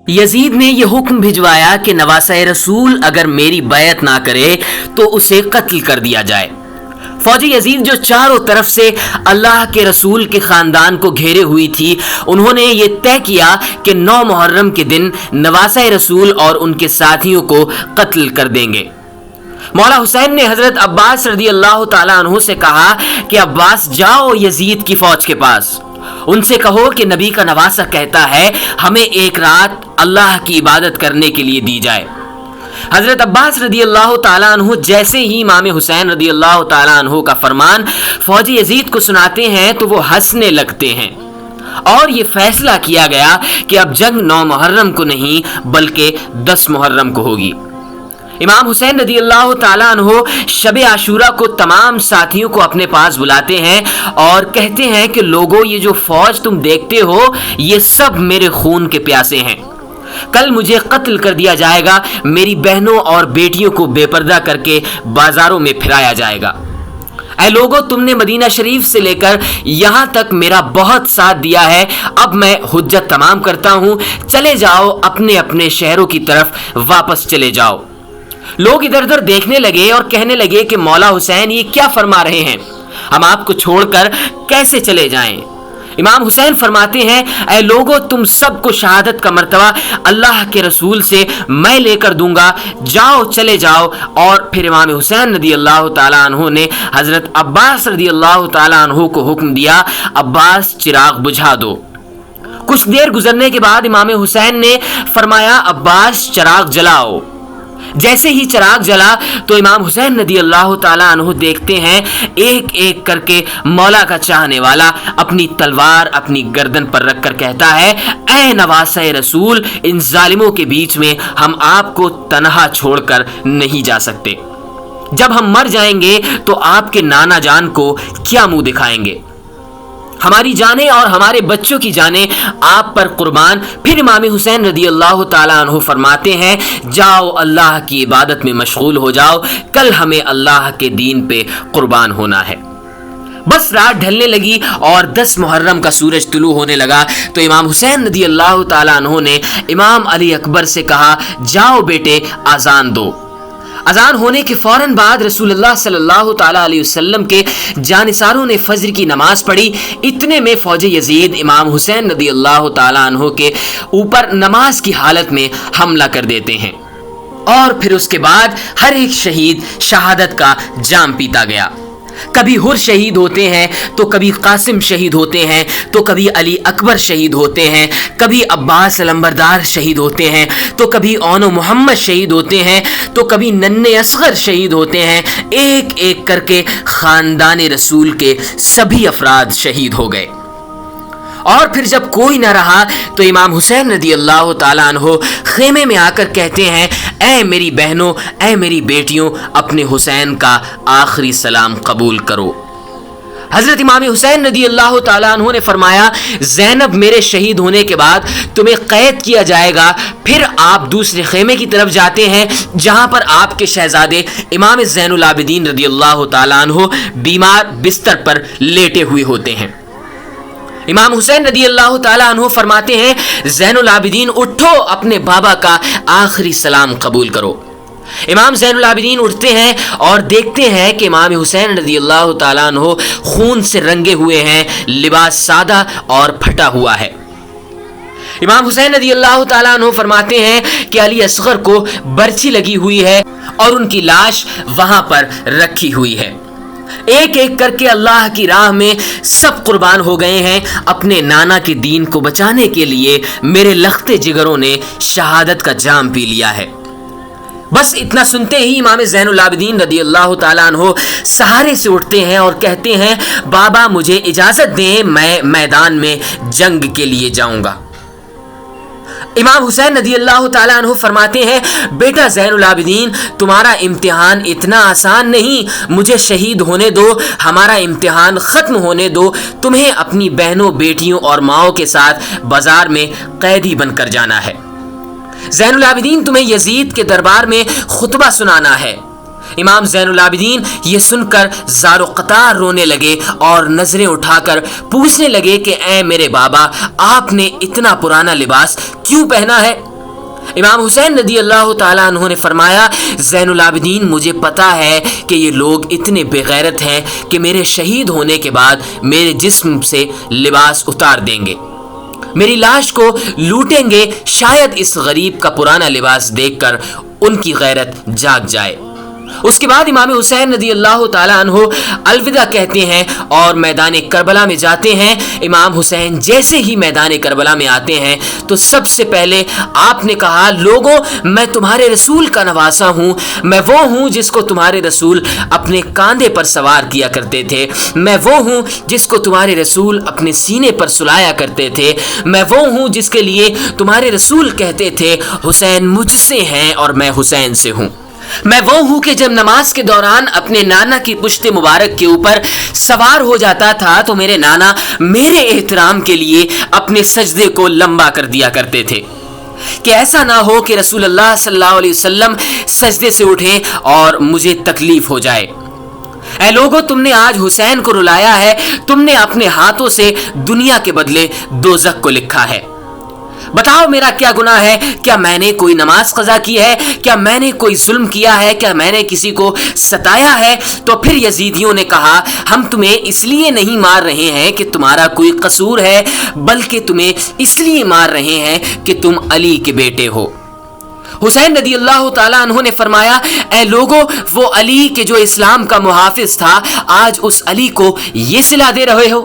یزید نے یہ حکم بھجوایا کہ نواسہ رسول اگر میری بیعت نہ کرے تو اسے قتل کر دیا جائے۔ فوج یزید جو چاروں طرف سے اللہ کے رسول کے خاندان کو گھیرے ہوئی تھی، انہوں نے یہ طے کیا کہ 9 محرم کے دن نواسہ رسول اور ان کے ساتھیوں کو قتل کر دیں گے۔ مولا حسین نے حضرت عباس رضی اللہ تعالیٰ عنہ سے کہا کہ عباس جاؤ یزید کی فوج کے پاس، ان سے کہو کہ نبی کا نواسہ کہتا ہے ہمیں ایک رات اللہ کی عبادت کرنے کے لیے دی جائے۔ حضرت عباس رضی اللہ تعالیٰ عنہ جیسے ہی امام حسین رضی اللہ تعالیٰ عنہ کا فرمان فوج یزید کو سناتے ہیں تو وہ ہنسنے لگتے ہیں، اور یہ فیصلہ کیا گیا کہ اب جنگ 9 محرم کو نہیں بلکہ 10 محرم کو ہوگی۔ امام حسین رضی اللہ تعالیٰ عنہ شب عاشورہ کو تمام ساتھیوں کو اپنے پاس بلاتے ہیں اور کہتے ہیں کہ لوگو، یہ جو فوج تم دیکھتے ہو یہ سب میرے خون کے پیاسے ہیں، کل مجھے قتل کر دیا جائے گا، میری بہنوں اور بیٹیوں کو بے پردہ کر کے بازاروں میں پھرایا جائے گا۔ اے لوگو، تم نے مدینہ شریف سے لے کر یہاں تک میرا بہت ساتھ دیا ہے، اب میں حجت تمام کرتا ہوں، چلے جاؤ اپنے اپنے شہروں کی طرف واپس چلے جاؤ۔ لوگ ادھر ادھر دیکھنے لگے اور کہنے لگے کہ مولا حسین یہ کیا فرما رہے ہیں، ہم آپ کو چھوڑ کر کیسے چلے جائیں؟ امام حسین فرماتے ہیں اے لوگو، تم سب کو شہادت کا مرتبہ اللہ کے رسول سے میں لے کر دوں گا، جاؤ چلے جاؤ۔ اور پھر امام حسین رضی اللہ تعالیٰ عنہ نے حضرت عباس رضی اللہ تعالیٰ عنہ کو حکم دیا، عباس چراغ بجھا دو۔ کچھ دیر گزرنے کے بعد امام حسین نے فرمایا عباس چراغ جلاؤ۔ جیسے ہی چراغ جلا تو امام حسین رضی اللہ تعالیٰ عنہ دیکھتے ہیں ایک ایک کر کے مولا کا چاہنے والا اپنی تلوار اپنی گردن پر رکھ کر کہتا ہے اے نواسہ رسول، ان ظالموں کے بیچ میں ہم آپ کو تنہا چھوڑ کر نہیں جا سکتے، جب ہم مر جائیں گے تو آپ کے نانا جان کو کیا منہ دکھائیں گے، ہماری جانیں اور ہمارے بچوں کی جانیں آپ پر قربان۔ پھر امام حسین رضی اللہ تعالیٰ عنہ فرماتے ہیں جاؤ اللہ کی عبادت میں مشغول ہو جاؤ، کل ہمیں اللہ کے دین پہ قربان ہونا ہے۔ بس رات ڈھلنے لگی اور 10 محرم کا سورج طلوع ہونے لگا تو امام حسین رضی اللہ تعالیٰ عنہ نے امام علی اکبر سے کہا جاؤ بیٹے اذان دو۔ اذان ہونے کے فوراً بعد رسول اللہ صلی اللہ تعالیٰ علیہ وسلم کے جانثاروں نے فجر کی نماز پڑھی۔ اتنے میں فوج یزید امام حسین رضی اللہ تعالیٰ عنہ کے اوپر نماز کی حالت میں حملہ کر دیتے ہیں، اور پھر اس کے بعد ہر ایک شہید شہادت کا جام پیتا گیا۔ کبھی حر شہید ہوتے ہیں تو کبھی قاسم شہید ہوتے ہیں تو کبھی علی اکبر شہید ہوتے ہیں، کبھی عباس علمبردار شہید ہوتے ہیں تو کبھی اون و محمد شہید ہوتے ہیں تو کبھی ننھے اصغر شہید ہوتے ہیں۔ ایک ایک کر کے خاندان رسول کے سبھی افراد شہید ہو گئے، اور پھر جب کوئی نہ رہا تو امام حسین رضی اللہ تعالیٰ عنہ خیمے میں آ کر کہتے ہیں اے میری بہنوں، اے میری بیٹیوں، اپنے حسین کا آخری سلام قبول کرو۔ حضرت امام حسین رضی اللہ تعالیٰ عنہ نے فرمایا زینب میرے شہید ہونے کے بعد تمہیں قید کیا جائے گا۔ پھر آپ دوسرے خیمے کی طرف جاتے ہیں جہاں پر آپ کے شہزادے امام زین العابدین رضی اللہ تعالیٰ عنہ بیمار بستر پر لیٹے ہوئے ہوتے ہیں۔ امام حسین رضی اللہ تعالیٰ عنہ فرماتے ہیں زین العابدین اٹھو، اپنے بابا کا آخری سلام قبول کرو۔ امام زین العابدین اٹھتے ہیں اور دیکھتے ہیں کہ امام حسین رضی اللہ تعالیٰ عنہ خون سے رنگے ہوئے ہیں، لباس سادہ اور پھٹا ہوا ہے۔ امام حسین رضی اللہ تعالیٰ عنہ فرماتے ہیں کہ علی اصغر کو برچی لگی ہوئی ہے اور ان کی لاش وہاں پر رکھی ہوئی ہے۔ ایک ایک کر کے اللہ کی راہ میں سب قربان ہو گئے ہیں۔ اپنے نانا کے دین کو بچانے کے لیے میرے لختے جگروں نے شہادت کا جام پی لیا ہے۔ بس اتنا سنتے ہی امام زین العابدین رضی اللہ تعالیٰ عنہ سہارے سے اٹھتے ہیں اور کہتے ہیں بابا مجھے اجازت دیں، میں میدان میں جنگ کے لیے جاؤں گا۔ امام حسین رضی اللہ تعالیٰ عنہ فرماتے ہیں بیٹا زین العابدین، تمہارا امتحان اتنا آسان نہیں، مجھے شہید ہونے دو، ہمارا امتحان ختم ہونے دو، تمہیں اپنی بہنوں بیٹیوں اور ماؤں کے ساتھ بازار میں قیدی بن کر جانا ہے۔ زین العابدین تمہیں یزید کے دربار میں خطبہ سنانا ہے۔ امام زین العابدین یہ سن کر زار و قطار رونے لگے اور نظریں اٹھا کر پوچھنے لگے کہ اے میرے بابا، آپ نے اتنا پرانا لباس کیوں پہنا ہے؟ امام حسین رضی اللہ تعالیٰ عنہ نے فرمایا زین العابدین مجھے پتا ہے کہ یہ لوگ اتنے بے غیرت ہیں کہ میرے شہید ہونے کے بعد میرے جسم سے لباس اتار دیں گے، میری لاش کو لوٹیں گے، شاید اس غریب کا پرانا لباس دیکھ کر ان کی غیرت جاگ جائے۔ اس کے بعد امام حسین رضی اللہ تعالیٰ عنہ الوداع کہتے ہیں اور میدان کربلا میں جاتے ہیں۔ امام حسین جیسے ہی میدان کربلا میں آتے ہیں تو سب سے پہلے آپ نے کہا لوگوں میں تمہارے رسول کا نواسا ہوں، میں وہ ہوں جس کو تمہارے رسول اپنے کاندھے پر سوار کیا کرتے تھے، میں وہ ہوں جس کو تمہارے رسول اپنے سینے پر سلایا کرتے تھے، میں وہ ہوں جس کے لیے تمہارے رسول کہتے تھے حسین مجھ سے ہیں اور میں حسین سے ہوں، میں وہ ہوں کہ جب نماز کے دوران اپنے نانا کی پشت مبارک کے اوپر سوار ہو جاتا تھا تو میرے نانا میرے احترام کے لیے اپنے سجدے کو لمبا کر دیا کرتے تھے کہ ایسا نہ ہو کہ رسول اللہ صلی اللہ علیہ وسلم سجدے سے اٹھیں اور مجھے تکلیف ہو جائے۔ اے لوگو تم نے آج حسین کو رلایا ہے، تم نے اپنے ہاتھوں سے دنیا کے بدلے دوزخ کو لکھا ہے۔ بتاؤ میرا کیا گناہ ہے؟ کیا میں نے کوئی نماز قضا کی ہے؟ کیا میں نے کوئی ظلم کیا ہے؟ کیا میں نے کسی کو ستایا ہے؟ تو پھر یزیدیوں نے کہا ہم تمہیں اس لیے نہیں مار رہے ہیں کہ تمہارا کوئی قصور ہے، بلکہ تمہیں اس لیے مار رہے ہیں کہ تم علی کے بیٹے ہو۔ حسین رضی اللہ تعالیٰ عنہ نے فرمایا اے لوگو وہ علی کے جو اسلام کا محافظ تھا آج اس علی کو یہ صلہ دے رہے ہو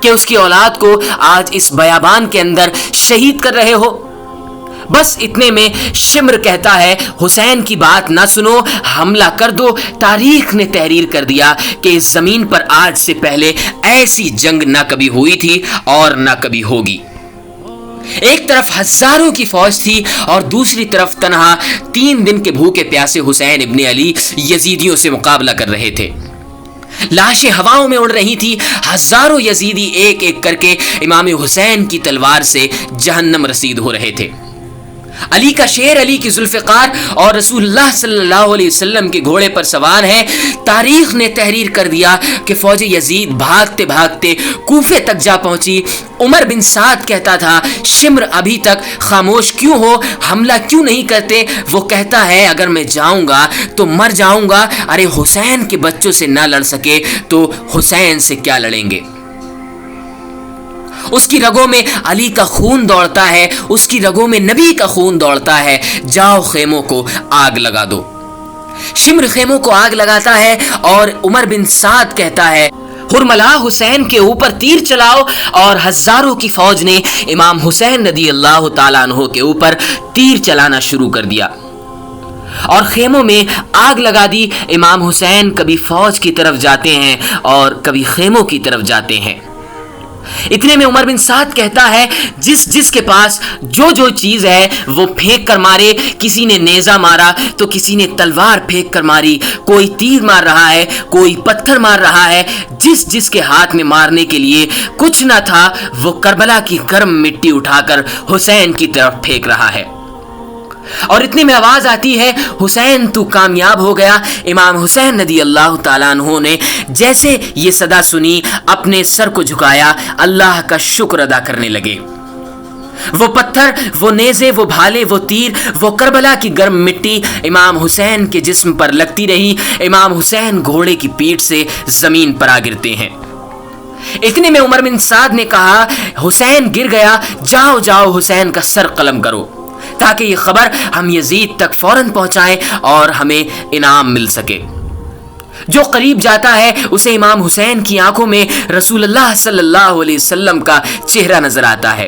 کہ اس کی اولاد کو آج اس بیابان کے اندر شہید کر رہے ہو۔ بس اتنے میں شمر کہتا ہے حسین کی بات نہ سنو، حملہ کر دو۔ تاریخ نے تحریر کر دیا کہ اس زمین پر آج سے پہلے ایسی جنگ نہ کبھی ہوئی تھی اور نہ کبھی ہوگی۔ ایک طرف ہزاروں کی فوج تھی اور دوسری طرف تنہا 3 دن کے بھوکے پیاسے حسین ابن علی یزیدیوں سے مقابلہ کر رہے تھے۔ لاشیں ہواؤں میں اڑ رہی تھی، ہزاروں یزیدی ایک ایک کر کے امام حسین کی تلوار سے جہنم رسید ہو رہے تھے۔ علی کا شیر، علی کی ذوالفقار اور رسول اللہ صلی اللہ علیہ وسلم کے گھوڑے پر سوار ہیں۔ تاریخ نے تحریر کر دیا کہ فوج یزید بھاگتے بھاگتے کوفے تک جا پہنچی۔ عمر بن سعد کہتا تھا شمر ابھی تک خاموش کیوں ہو، حملہ کیوں نہیں کرتے؟ وہ کہتا ہے اگر میں جاؤں گا تو مر جاؤں گا، ارے حسین کے بچوں سے نہ لڑ سکے تو حسین سے کیا لڑیں گے؟ اس کی رگوں میں علی کا خون دوڑتا ہے، اس کی رگوں میں نبی کا خون دوڑتا ہے، جاؤ خیموں کو آگ لگا دو۔ شمر خیموں کو آگ لگاتا ہے اور عمر بن سعد کہتا ہے ہرملا حسین کے اوپر تیر چلاؤ، اور ہزاروں کی فوج نے امام حسین رضی اللہ تعالیٰ عنہ کے اوپر تیر چلانا شروع کر دیا اور خیموں میں آگ لگا دی۔ امام حسین کبھی فوج کی طرف جاتے ہیں اور کبھی خیموں کی طرف جاتے ہیں۔ اتنے میں عمر بن سعد کہتا ہے جس کے پاس جو چیز ہے وہ پھینک کر مارے، کسی نے نیزہ مارا تو کسی نے تلوار پھینک کر ماری، کوئی تیر مار رہا ہے، کوئی پتھر مار رہا ہے، جس کے ہاتھ میں مارنے کے لیے کچھ نہ تھا وہ کربلا کی گرم مٹی اٹھا کر حسین کی طرف پھینک رہا ہے۔ اور اتنے میں آواز آتی ہے حسین تو کامیاب ہو گیا۔ امام حسین رضی اللہ تعالیٰ عنہ نے جیسے یہ صدا سنی اپنے سر کو جھکایا، اللہ کا شکر ادا کرنے لگے۔ وہ پتھر، وہ نیزے، وہ بھالے، وہ تیر، وہ کربلا کی گرم مٹی امام حسین کے جسم پر لگتی رہی۔ امام حسین گھوڑے کی پیٹھ سے زمین پر آ گرتے ہیں۔ اتنے میں عمر بن سعد نے کہا حسین گر گیا، جاؤ حسین کا سر قلم کرو تاکہ یہ خبر ہم یزید تک فوراً پہنچائیں اور ہمیں انعام مل سکے۔ جو قریب جاتا ہے اسے امام حسین کی آنکھوں میں رسول اللہ صلی اللہ علیہ وسلم کا چہرہ نظر آتا ہے۔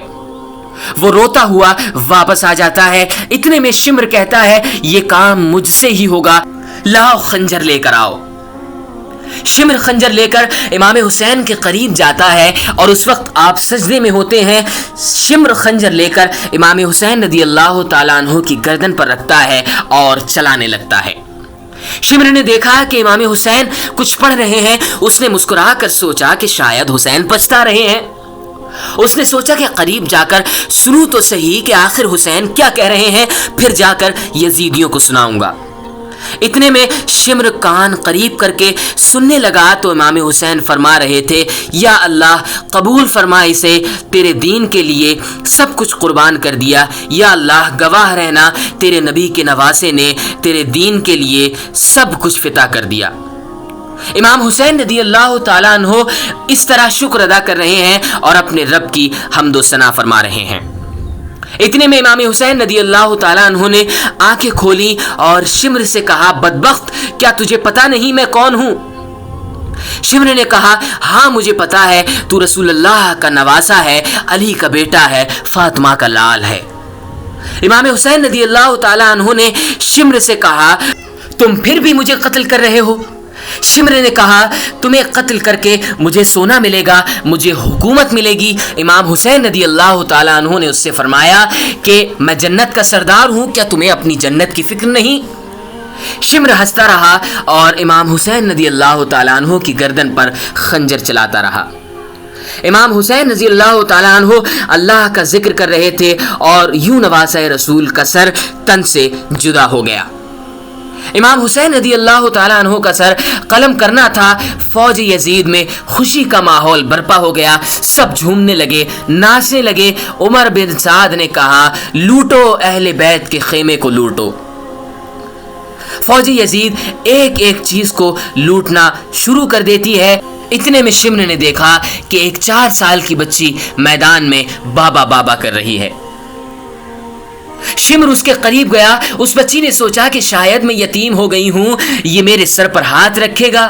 وہ روتا ہوا واپس آ جاتا ہے۔ اتنے میں شمر کہتا ہے یہ کام مجھ سے ہی ہوگا، لاؤ خنجر لے کر آؤ۔ شمر خنجر لے کر امام حسین کے قریب جاتا ہے اور اس وقت آپ سجدے میں ہوتے ہیں۔ شمر خنجر لے کر امام حسین رضی اللہ تعالیٰ عنہ کی گردن پر رکھتا ہے اور چلانے لگتا ہے۔ شمر نے دیکھا کہ امام حسین کچھ پڑھ رہے ہیں۔ اس نے مسکرا کر سوچا کہ شاید حسین پچھتا رہے ہیں۔ اس نے سوچا کہ قریب جا کر سنوں تو صحیح کہ آخر حسین کیا کہہ رہے ہیں، پھر جا کر یزیدیوں کو سناؤں گا۔ اتنے میں شمر کان قریب کر کے سننے لگا تو امام حسین فرما رہے تھے، یا اللہ قبول فرما اسے، تیرے دین کے لیے سب کچھ قربان کر دیا، یا اللہ گواہ رہنا تیرے نبی کے نواسے نے تیرے دین کے لیے سب کچھ فدا کر دیا۔ امام حسین رضی اللہ تعالیٰ عنہ اس طرح شکر ادا کر رہے ہیں اور اپنے رب کی حمد و ثنا فرما رہے ہیں۔ اتنے میں امام حسین رضی اللہ تعالیٰ عنہ نے آنکھیں کھولی اور شمر سے کہا، بدبخت کیا تجھے پتا نہیں میں کون ہوں؟ شمر نے کہا، ہاں مجھے پتا ہے، تو رسول اللہ کا نواسا ہے، علی کا بیٹا ہے، فاطمہ کا لال ہے۔ امام حسین رضی اللہ تعالیٰ عنہ نے شمر سے کہا، تم پھر بھی مجھے قتل کر رہے ہو؟ شمر نے کہا، تمہیں قتل کر کے مجھے سونا ملے گا، مجھے حکومت ملے گی۔ امام حسین رضی اللہ تعالیٰ عنہ نے اس سے فرمایا کہ میں جنت کا سردار ہوں، کیا تمہیں اپنی جنت کی فکر نہیں؟ شمر ہنستا رہا اور امام حسین رضی اللہ تعالیٰ عنہ کی گردن پر خنجر چلاتا رہا۔ امام حسین رضی اللہ تعالیٰ عنہ اللہ کا ذکر کر رہے تھے اور یوں نواسہ رسول کا سر تن سے جدا ہو گیا۔ امام حسین رضی اللہ تعالیٰ عنہ کا سر قلم کرنا تھا، فوج یزید میں خوشی کا ماحول برپا ہو گیا، سب جھومنے لگے، ناچنے لگے۔ عمر بن سعد نے کہا، لوٹو اہل بیت کے خیمے کو لوٹو۔ فوج یزید ایک ایک چیز کو لوٹنا شروع کر دیتی ہے۔ اتنے میں شمر نے دیکھا کہ ایک 4 سال کی بچی میدان میں بابا بابا کر رہی ہے۔ شمر اس کے قریب گیا، اس بچی نے سوچا کہ شاید میں یتیم ہو گئی ہوں، یہ میرے سر پر ہاتھ رکھے گا۔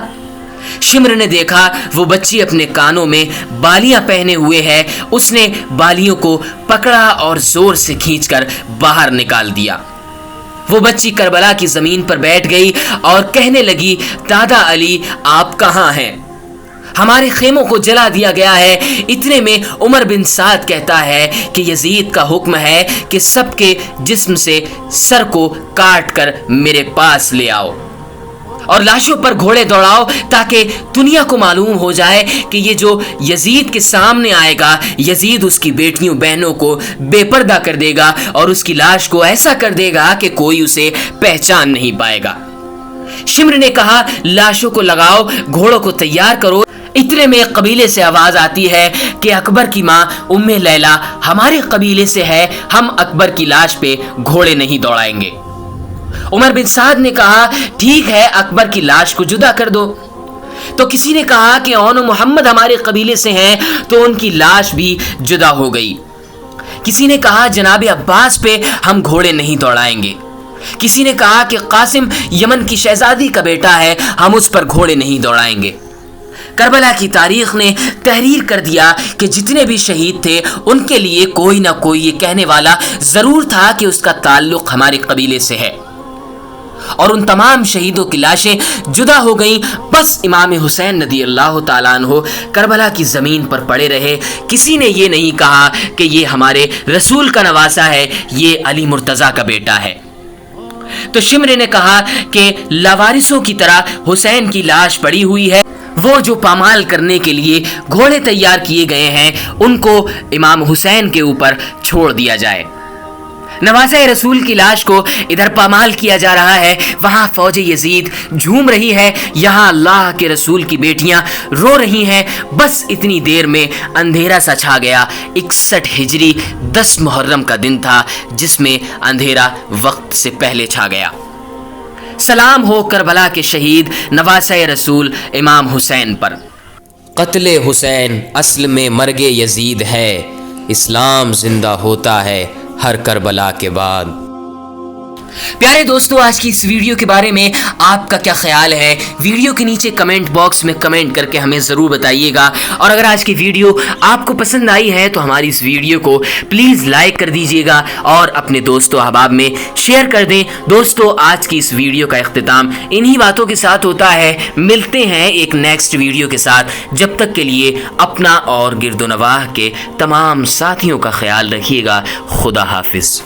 شمر نے دیکھا وہ بچی اپنے کانوں میں بالیاں پہنے ہوئے ہے، اس نے بالیوں کو پکڑا اور زور سے کھینچ کر باہر نکال دیا۔ وہ بچی کربلا کی زمین پر بیٹھ گئی اور کہنے لگی، دادا علی آپ کہاں ہیں؟ ہمارے خیموں کو جلا دیا گیا ہے۔ اتنے میں عمر بن سعد کہتا ہے کہ یزید کا حکم ہے کہ سب کے جسم سے سر کو کاٹ کر میرے پاس لے آؤ اور لاشوں پر گھوڑے دوڑاؤ، تاکہ دنیا کو معلوم ہو جائے کہ یہ جو یزید کے سامنے آئے گا، یزید اس کی بیٹیوں بہنوں کو بے پردہ کر دے گا اور اس کی لاش کو ایسا کر دے گا کہ کوئی اسے پہچان نہیں پائے گا۔ شمر نے کہا، لاشوں کو لگاؤ، گھوڑوں کو تیار کرو۔ اتنے میں قبیلے سے آواز آتی ہے کہ اکبر کی ماں ام لیلا ہمارے قبیلے سے ہے، ہم اکبر کی لاش پہ گھوڑے نہیں دوڑائیں گے۔ عمر بن سعد نے کہا، ٹھیک ہے، اکبر کی لاش کو جدا کر دو۔ تو کسی نے کہا کہ اون محمد ہمارے قبیلے سے ہیں، تو ان کی لاش بھی جدا ہو گئی۔ کسی نے کہا، جناب عباس پہ ہم گھوڑے نہیں دوڑائیں گے۔ کسی نے کہا کہ قاسم یمن کی شہزادی کا بیٹا ہے، ہم اس پر گھوڑے نہیں دوڑائیں گے۔ کربلا کی تاریخ نے تحریر کر دیا کہ جتنے بھی شہید تھے ان کے لیے کوئی نہ کوئی یہ کہنے والا ضرور تھا کہ اس کا تعلق ہمارے قبیلے سے ہے، اور ان تمام شہیدوں کی لاشیں جدا ہو گئیں۔ بس امام حسین رضی اللہ تعالیٰ عنہ کربلا کی زمین پر پڑے رہے۔ کسی نے یہ نہیں کہا کہ یہ ہمارے رسول کا نواسا ہے، یہ علی مرتضیٰ کا بیٹا ہے۔ تو شمر نے کہا کہ لاوارثوں کی طرح حسین کی لاش پڑی ہوئی ہے، وہ جو پامال کرنے کے لیے گھوڑے تیار کیے گئے ہیں ان کو امام حسین کے اوپر چھوڑ دیا جائے۔ نواسہ رسول کی لاش کو ادھر پامال کیا جا رہا ہے، وہاں فوج یزید جھوم رہی ہے، یہاں اللہ کے رسول کی بیٹیاں رو رہی ہیں۔ بس اتنی دیر میں اندھیرا سا چھا گیا۔ 61 ہجری 10 محرم کا دن تھا، جس میں اندھیرا وقت سے پہلے چھا گیا۔ سلام ہو کربلا کے شہید نواسہ رسول امام حسین پر۔ قتل حسین اصل میں مرگ یزید ہے، اسلام زندہ ہوتا ہے ہر کربلا کے بعد۔ پیارے دوستو، آج کی اس ویڈیو کے بارے میں آپ کا کیا خیال ہے؟ ویڈیو کے نیچے کمنٹ باکس میں کمنٹ کر کے ہمیں ضرور بتائیے گا، اور اگر آج کی ویڈیو آپ کو پسند آئی ہے تو ہماری اس ویڈیو کو پلیز لائک کر دیجیے گا اور اپنے دوستو احباب میں شیئر کر دیں۔ دوستو، آج کی اس ویڈیو کا اختتام انہی باتوں کے ساتھ ہوتا ہے۔ ملتے ہیں ایک نیکسٹ ویڈیو کے ساتھ، جب تک کے لیے اپنا اور گرد و نواح کے تمام ساتھیوں کا خیال رکھیے گا۔ خدا حافظ۔